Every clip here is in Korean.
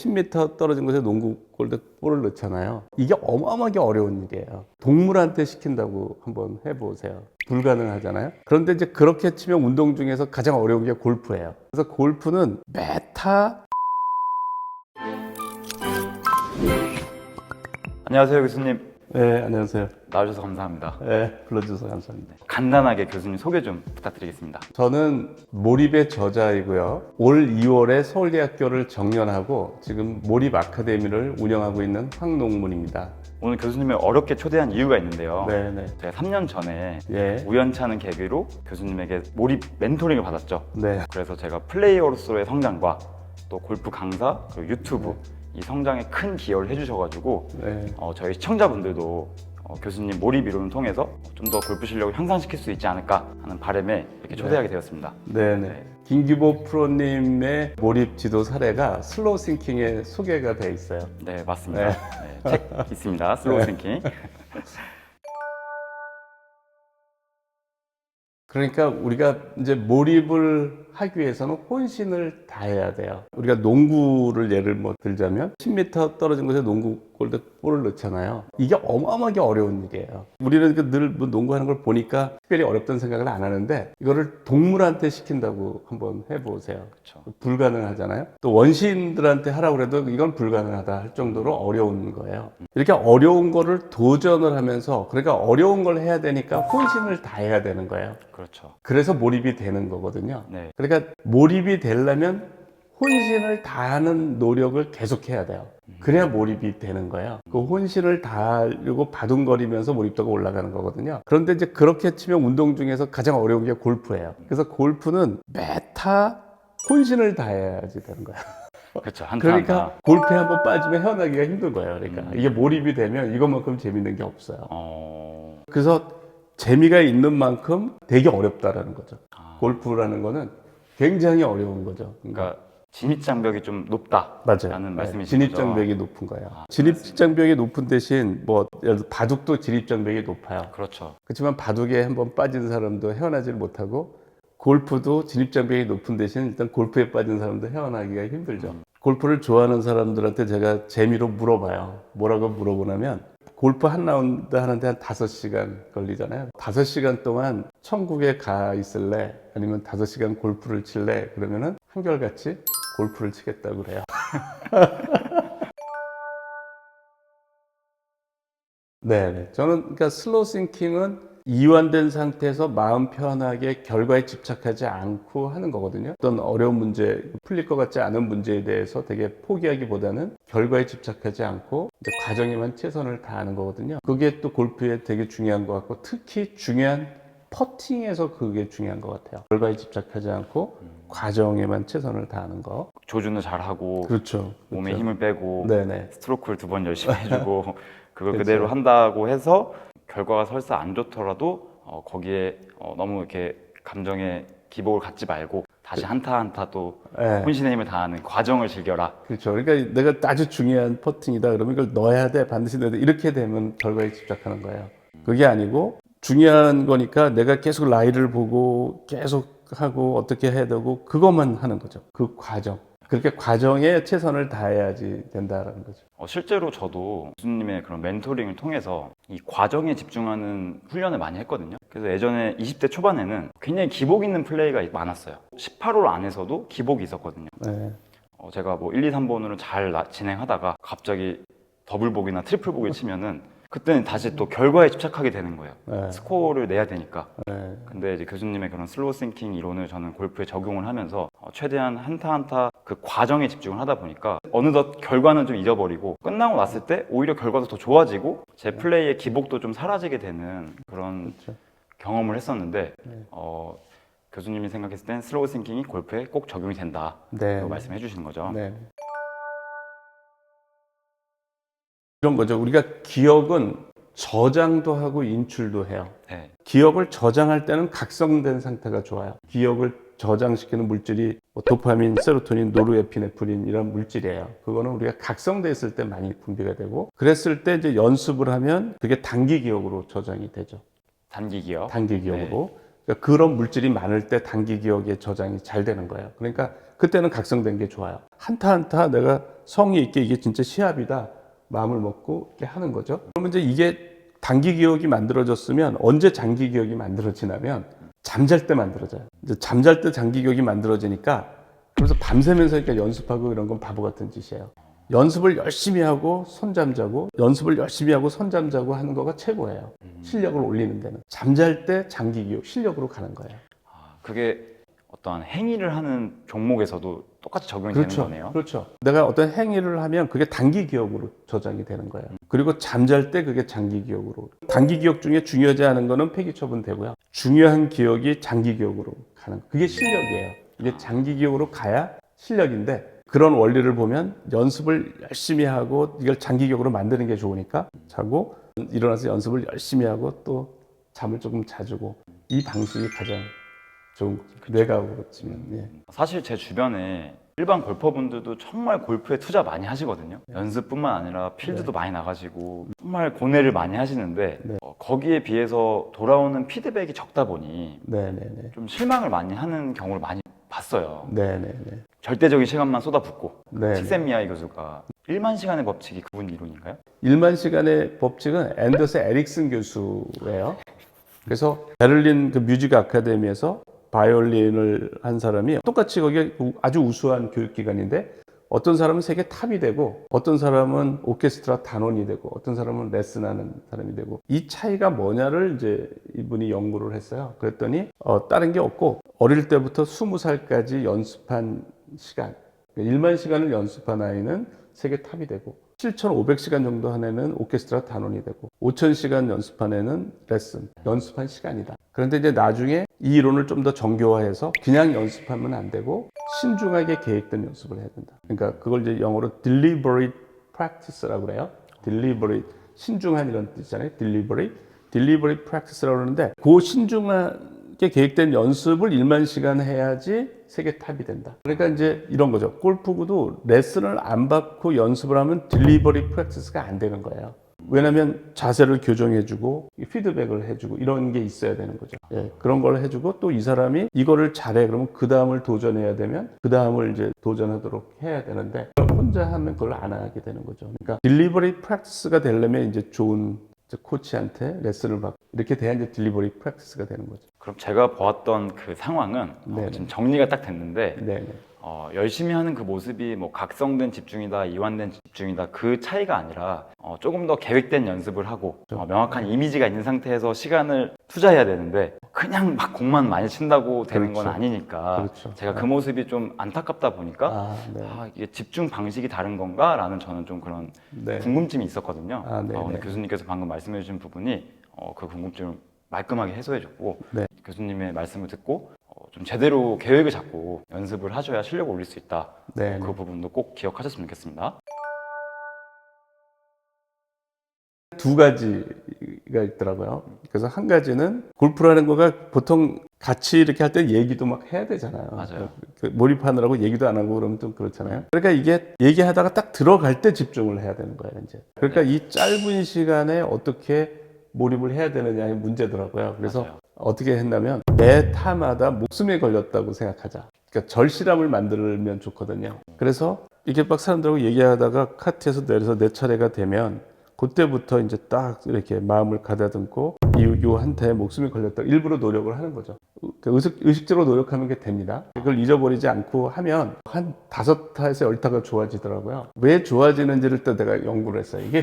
10m 떨어진 곳에 농구골대 볼을 넣잖아요. 이게 어마어마하게 어려운 일이에요. 동물한테 시킨다고 한번 해보세요. 불가능하잖아요. 그런데 이제 그렇게 치면 운동 중에서 가장 어려운 게 골프예요. 그래서 골프는 메타. 안녕하세요, 교수님. 네, 안녕하세요. 나와주셔서 감사합니다. 네, 불러주셔서 감사합니다. 간단하게 교수님 소개 좀 부탁드리겠습니다. 저는 몰입의 저자이고요. 올 2월에 서울대학교를 정년하고 지금 몰입 아카데미를 운영하고 있는 황농문입니다. 오늘 교수님을 어렵게 초대한 이유가 있는데요. 네네. 제가 3년 전에 예. 우연찮은 계기로 교수님에게 몰입 멘토링을 받았죠. 네. 그래서 제가 플레이어로서의 성장과 또 골프 강사, 그리고 유튜브 이 성장에 큰 기여를 해주셔가지고 네. 저희 시청자분들도 교수님 몰입 이론을 통해서 좀 더 골프 실력을 향상시킬 수 있지 않을까 하는 바람에 이렇게 초대하게 되었습니다. 네네. 김기보 프로님의 몰입 지도 사례가 슬로우 싱킹에 소개가 돼 있어요. 네, 맞습니다. 네, 책 있습니다. 슬로우 싱킹. 그러니까 우리가 이제 몰입을 하기 위해서는 혼신을 다해야 돼요. 우리가 농구를 예를 들자면 10m 떨어진 곳에 농구골대 볼을 넣잖아요. 이게 어마어마하게 어려운 일이에요. 우리는 늘 농구하는 걸 보니까 특별히 어렵다는 생각을 안 하는데 이거를 동물한테 시킨다고 한번 해보세요. 그렇죠. 불가능하잖아요. 또 원시인들한테 하라고 해도 이건 불가능하다 할 정도로 어려운 거예요. 이렇게 어려운 거를 도전을 하면서 그러니까 어려운 걸 해야 되니까 혼신을 다해야 되는 거예요. 그렇죠. 그래서 몰입이 되는 거거든요. 네. 그러니까 몰입이 되려면 혼신을 다하는 노력을 계속해야 돼요. 그래야 몰입이 되는 거예요. 그 혼신을 다하려고 바둥거리면서 몰입도가 올라가는 거거든요. 그런데 이제 그렇게 치면 운동 중에서 가장 어려운 게 골프예요. 그래서 골프는 메타 혼신을 다해야지 되는 거예요. 그렇죠. 한타 그러니까 한타. 골프에 한번 빠지면 헤어나기가 힘든 거예요. 그러니까 이게 몰입이 되면 이것만큼 재밌는 게 없어요. 그래서 재미가 있는 만큼 되게 어렵다라는 거죠. 골프라는 거는 굉장히 어려운 거죠. 그러니까 진입장벽이 좀 높다라는 맞아요. 말씀이시죠. 진입장벽이 높은 거예요. 진입장벽이 높은 대신 예를 들어 바둑도 진입장벽이 높아요. 그렇죠. 그렇지만 바둑에 한번 빠진 사람도 헤어나질 못하고 골프도 진입장벽이 높은 대신 일단 골프에 빠진 사람도 헤어나기가 힘들죠. 골프를 좋아하는 사람들한테 제가 재미로 물어봐요. 뭐라고 물어보냐면 골프 한 라운드 하는데 한 5시간 걸리잖아요. 5시간 동안 천국에 가 있을래? 아니면 5시간 골프를 칠래? 그러면은 한결같이 골프를 치겠다고 그래요. 네. 저는 그러니까 슬로우 싱킹은 이완된 상태에서 마음 편하게 결과에 집착하지 않고 하는 거거든요. 어떤 어려운 문제, 풀릴 것 같지 않은 문제에 대해서 되게 포기하기보다는 결과에 집착하지 않고 이제 과정에만 최선을 다하는 거거든요. 그게 또 골프에 되게 중요한 것 같고 특히 중요한 퍼팅에서 그게 중요한 것 같아요. 결과에 집착하지 않고 과정에만 최선을 다하는 거. 조준을 잘하고 그렇죠. 몸에 힘을 빼고 네네. 스트로크를 2번 열심히 해주고 그걸 그렇죠. 그대로 한다고 해서 결과가 설사 안 좋더라도 거기에 너무 이렇게 감정에 기복을 갖지 말고 다시 한타 한타 또 네. 혼신의 힘을 다하는 과정을 즐겨라. 그렇죠. 그러니까 내가 아주 중요한 퍼팅이다 그러면 이걸 넣어야 돼, 반드시 넣어야 돼. 이렇게 되면 결과에 집착하는 거예요. 그게 아니고 중요한 거니까 내가 계속 라이를 보고 계속 하고 어떻게 해야 되고 그것만 하는 거죠. 그 과정. 그렇게 과정에 최선을 다해야지 된다라는 거죠. 실제로 저도 교수님의 그런 멘토링을 통해서 이 과정에 집중하는 훈련을 많이 했거든요. 그래서 예전에 20대 초반에는 굉장히 기복 있는 플레이가 많았어요. 18홀 안에서도 기복이 있었거든요. 네. 제가 뭐 1, 2, 3번으로 잘 진행하다가 갑자기 더블복이나 트리플복을 치면은 그때는 다시 또 결과에 집착하게 되는 거예요. 네. 스코어를 내야 되니까. 네. 근데 이제 교수님의 그런 슬로우 싱킹 이론을 저는 골프에 적용을 하면서 최대한 한타 한타 그 과정에 집중을 하다 보니까 어느덧 결과는 좀 잊어버리고 끝나고 났을 때 오히려 결과도 더 좋아지고 제 플레이의 기복도 좀 사라지게 되는 그런 그렇죠. 경험을 했었는데 네. 교수님이 생각했을 땐 슬로우 싱킹이 골프에 꼭 적용이 된다. 네. 말씀해 주시는 거죠. 네. 이런 거죠. 우리가 기억은 저장도 하고 인출도 해요. 네. 기억을 저장할 때는 각성된 상태가 좋아요. 기억을 저장시키는 물질이 도파민, 세로토닌, 노르에피네프린 이런 물질이에요. 그거는 우리가 각성돼 있을 때 많이 분비가 되고 그랬을 때 이제 연습을 하면 그게 단기 기억으로 저장이 되죠. 단기 기억. 단기 기억으로. 그러니까 그런 물질이 많을 때 단기 기억에 저장이 잘 되는 거예요. 그러니까 그때는 각성된 게 좋아요. 한타 한타 내가 성의 있게 이게 진짜 시합이다 마음을 먹고 이렇게 하는 거죠. 그러면 이제 이게 단기 기억이 만들어졌으면 언제 장기 기억이 만들어지냐면 잠잘 때 만들어져요. 이제 잠잘 때 장기 기억이 만들어지니까 그래서 밤새면서 이렇게 연습하고 이런 건 바보 같은 짓이에요. 연습을 열심히 하고 손잠 자고 연습을 열심히 하고 손잠 자고 하는 거가 최고예요. 실력을 올리는 데는. 잠잘 때 장기 기억, 실력으로 가는 거예요. 그게 어떤 행위를 하는 종목에서도 똑같이 적용이 그렇죠. 되는 거네요. 그렇죠. 내가 어떤 행위를 하면 그게 단기 기억으로 저장이 되는 거예요. 그리고 잠잘 때 그게 장기 기억으로. 단기 기억 중에 중요하지 않은 거는 폐기 처분되고요. 중요한 기억이 장기 기억으로 가는 그게 실력이에요. 이게 장기 기억으로 가야 실력인데 그런 원리를 보면 연습을 열심히 하고 이걸 장기 기억으로 만드는 게 좋으니까 자고 일어나서 연습을 열심히 하고 또 잠을 조금 자주고 이 방식이 가장 좋은 거죠. 뇌과학으로 치면. 예. 사실 제 주변에 일반 골퍼분들도 정말 골프에 투자 많이 하시거든요. 연습뿐만 아니라 필드도 많이 나가시고 정말 고뇌를 많이 하시는데 네. 거기에 비해서 돌아오는 피드백이 적다 보니 네네네. 좀 실망을 많이 하는 경우를 많이 봤어요. 네네네. 절대적인 시간만 쏟아붓고 네. 칙센미아이 교수가 1만 시간의 법칙이 그분 이론인가요? 1만 시간의 법칙은 앤더슨 에릭슨 교수예요. 그래서 베를린 그 뮤직 아카데미에서 바이올린을 한 사람이 똑같이 거기에 아주 우수한 교육기관인데 어떤 사람은 세계 탑이 되고 어떤 사람은 오케스트라 단원이 되고 어떤 사람은 레슨하는 사람이 되고 이 차이가 뭐냐를 이제 이분이 연구를 했어요. 그랬더니 다른 게 없고 어릴 때부터 20살까지 연습한 시간 1만 시간을 연습한 아이는 세계 탑이 되고 7,500시간 정도 한 애는 오케스트라 단원이 되고 5,000시간 연습한 애는 레슨, 연습한 시간이다. 그런데 이제 나중에 이 이론을 좀 더 정교화해서 그냥 연습하면 안 되고 신중하게 계획된 연습을 해야 된다. 그러니까 그걸 이제 영어로 deliberate practice라고 그래요. deliberate, 신중한 이런 뜻이잖아요. deliberate practice라고 그러는데 그 신중하게 계획된 연습을 1만 시간 해야지 세계 탑이 된다. 그러니까 이제 이런 거죠. 골프도 레슨을 안 받고 연습을 하면 deliberate practice가 안 되는 거예요. 왜냐하면 자세를 교정해주고 피드백을 해주고 이런 게 있어야 되는 거죠. 예, 그런 걸 해주고 또 이 사람이 이거를 잘해 그러면 그 다음을 도전해야 되면 그 다음을 이제 도전하도록 해야 되는데 혼자 하면 그걸 안 하게 되는 거죠. 그러니까 deliberate practice가 되려면 이제 좋은 코치한테 레슨을 받고 이렇게 돼야 이제 deliberate practice가 되는 거죠. 그럼 제가 보았던 그 상황은 지금 정리가 딱 됐는데 네네. 열심히 하는 그 모습이 뭐 각성된 집중이다, 이완된 집중이다 그 차이가 아니라 조금 더 계획된 연습을 하고 명확한 이미지가 있는 상태에서 시간을 투자해야 되는데 그냥 막 공만 많이 친다고 되는 건 그렇죠. 아니니까 그렇죠. 제가 그 모습이 좀 안타깝다 보니까 네. 이게 집중 방식이 다른 건가? 라는 저는 좀 그런 네. 궁금증이 있었거든요. 네. 근데 교수님께서 방금 말씀해 주신 부분이 그 궁금증을 말끔하게 해소해 줬고 네. 교수님의 말씀을 듣고 좀 제대로 계획을 잡고 연습을 하셔야 실력을 올릴 수 있다. 네. 그 부분도 꼭 기억하셨으면 좋겠습니다. 두 가지가 있더라고요. 그래서 한 가지는 골프라는 거가 보통 같이 이렇게 할 때 얘기도 막 해야 되잖아요. 맞아요. 몰입하느라고 얘기도 안 하고 그러면 좀 그렇잖아요. 그러니까 이게 얘기하다가 딱 들어갈 때 집중을 해야 되는 거예요, 이제. 그러니까 이 짧은 시간에 어떻게 몰입을 해야 되느냐의 문제더라고요. 그래서 맞아요. 어떻게 했냐면 매 타마다 목숨에 걸렸다고 생각하자. 그러니까 절실함을 만들면 좋거든요. 그래서 이게 막 사람들하고 얘기하다가 카트에서 내려서 내 차례가 되면 그때부터 이제 딱 이렇게 마음을 가다듬고 요 한타에 목숨이 걸렸다. 일부러 노력을 하는 거죠. 의식적으로 노력하는 게 됩니다. 그걸 잊어버리지 않고 하면 한 5타에서 10타가 좋아지더라고요. 왜 좋아지는지를 또 내가 연구를 했어요. 이게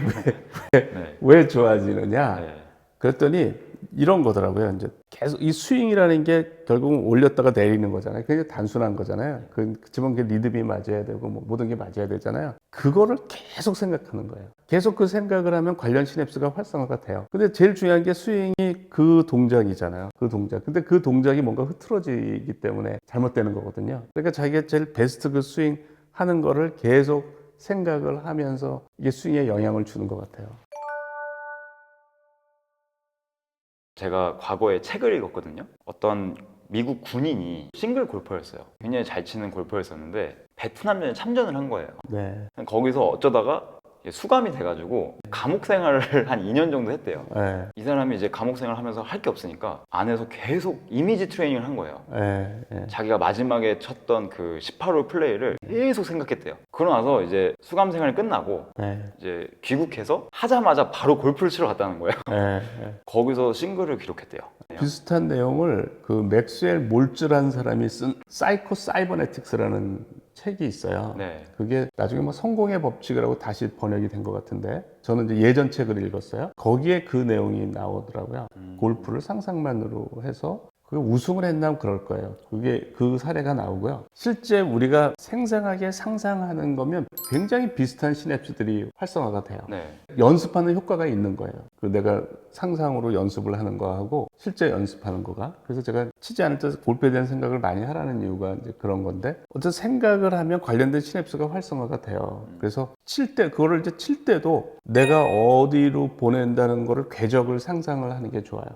왜 좋아지느냐. 네. 그랬더니 이런 거더라고요. 이제 계속 이 스윙이라는 게 결국은 올렸다가 내리는 거잖아요. 그게 단순한 거잖아요. 그렇지만 그 리듬이 맞아야 되고 뭐 모든 게 맞아야 되잖아요. 그거를 계속 생각하는 거예요. 계속 그 생각을 하면 관련 시냅스가 활성화가 돼요. 근데 제일 중요한 게 스윙이 그 동작이잖아요. 그 동작. 근데 그 동작이 뭔가 흐트러지기 때문에 잘못되는 거거든요. 그러니까 자기가 제일 베스트 그 스윙 하는 거를 계속 생각을 하면서 이게 스윙에 영향을 주는 것 같아요. 제가 과거에 책을 읽었거든요. 어떤 미국 군인이 싱글 골퍼였어요. 굉장히 잘 치는 골퍼였었는데 베트남전에 참전을 한 거예요. 네. 거기서 어쩌다가 수감이 돼가지고 감옥 생활을 한 2년 정도 했대요. 예, 이 사람이 이제 감옥 생활을 하면서 할 게 없으니까 안에서 계속 이미지 트레이닝을 한 거예요. 예, 예. 자기가 마지막에 쳤던 그 18홀 플레이를 계속 생각했대요. 그러고 나서 이제 수감 생활이 끝나고 예, 이제 귀국해서 하자마자 바로 골프를 치러 갔다는 거예요. 예, 예. 거기서 싱글을 기록했대요. 비슷한 내용을 그 맥스웰 몰츠라는 사람이 쓴 사이코 사이버네틱스라는 책이 있어요. 네. 그게 나중에 뭐 성공의 법칙이라고 다시 번역이 된 것 같은데 저는 이제 예전 책을 읽었어요. 거기에 그 내용이 나오더라고요. 골프를 상상만으로 해서 그게 우승을 했나 그럴 거예요. 그게 그 사례가 나오고요. 실제 우리가 생생하게 상상하는 거면 굉장히 비슷한 시냅스들이 활성화가 돼요. 네. 연습하는 효과가 있는 거예요. 그 내가 상상으로 연습을 하는 거하고 실제 연습하는 거가. 그래서 제가 치지 않을 때 골프에 대한 생각을 많이 하라는 이유가 이제 그런 건데 어쨌든 생각을 하면 관련된 시냅스가 활성화가 돼요. 그래서 칠 때 그거를 이제 칠 때도 내가 어디로 보낸다는 거를 궤적을 상상을 하는 게 좋아요.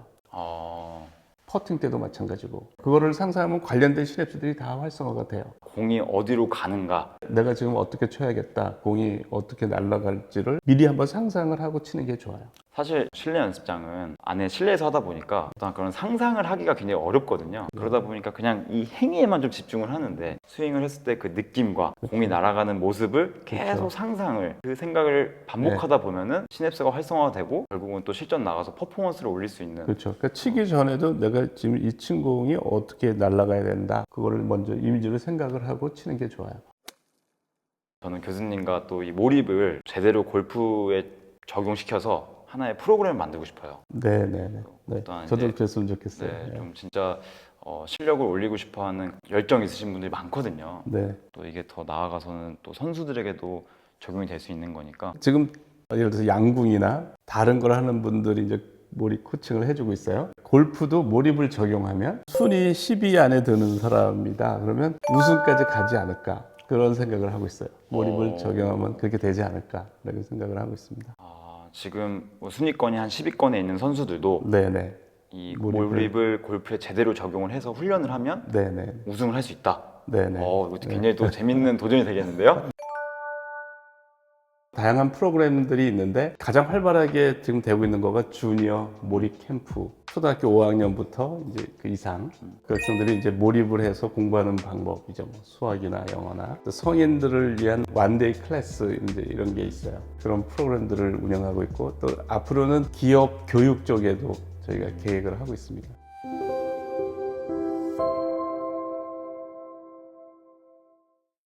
퍼팅 때도 마찬가지고 그거를 상상하면 관련된 시냅스들이 다 활성화가 돼요. 공이 어디로 가는가. 내가 지금 어떻게 쳐야겠다, 공이 어떻게 날아갈지를 미리 한번 상상을 하고 치는 게 좋아요. 사실 실내 연습장은 안에 실내에서 하다 보니까 어떤 그런 상상을 하기가 굉장히 어렵거든요. 그러다 보니까 그냥 이 행위에만 좀 집중을 하는데 스윙을 했을 때 그 느낌과 공이 날아가는 모습을 계속 상상을 그 생각을 반복하다 보면은 시냅스가 활성화가 되고 결국은 또 실전 나가서 퍼포먼스를 올릴 수 있는. 그렇죠. 그러니까 치기 전에도 내가 지금 이 친 공이 어떻게 날아가야 된다, 그거를 먼저 이미지로 생각을 하고 치는 게 좋아요. 저는 교수님과 또 이 몰입을 제대로 골프에 적용시켜서 하나의 프로그램을 만들고 싶어요. 네네네. 네. 어떤 저도 이제- 그랬으면 좋겠어요. 네, 네. 좀 진짜 실력을 올리고 싶어하는 열정 있으신 분들이 많거든요. 네. 또 이게 더 나아가서는 또 선수들에게도 적용이 될 수 있는 거니까. 지금 예를 들어서 양궁이나 다른 걸 하는 분들이 이제 몰입 코칭을 해주고 있어요. 골프도 몰입을 적용하면 순위 10위 안에 드는 사람이다. 그러면 우승까지 가지 않을까. 그런 생각을 하고 있어요. 몰입을 적용하면 그렇게 되지 않을까. 라고 생각을 하고 있습니다. 지금 뭐 순위권이 한 10위권에 있는 선수들도 네네. 이 몰입을- 몰입을 골프에 제대로 적용을 해서 훈련을 하면 네네. 우승을 할 수 있다. 네네. 이거 굉장히 또 재밌는 도전이 되겠는데요? 다양한 프로그램들이 있는데 가장 활발하게 지금 되고 있는 거가 주니어 몰입 캠프. 초등학교 5학년부터 이제 그 이상 그 학생들이 이제 몰입을 해서 공부하는 방법이죠. 뭐 수학이나 영어나 성인들을 위한 원데이 클래스 이제 이런 게 있어요. 그런 프로그램들을 운영하고 있고 또 앞으로는 기업 교육 쪽에도 저희가 계획을 하고 있습니다.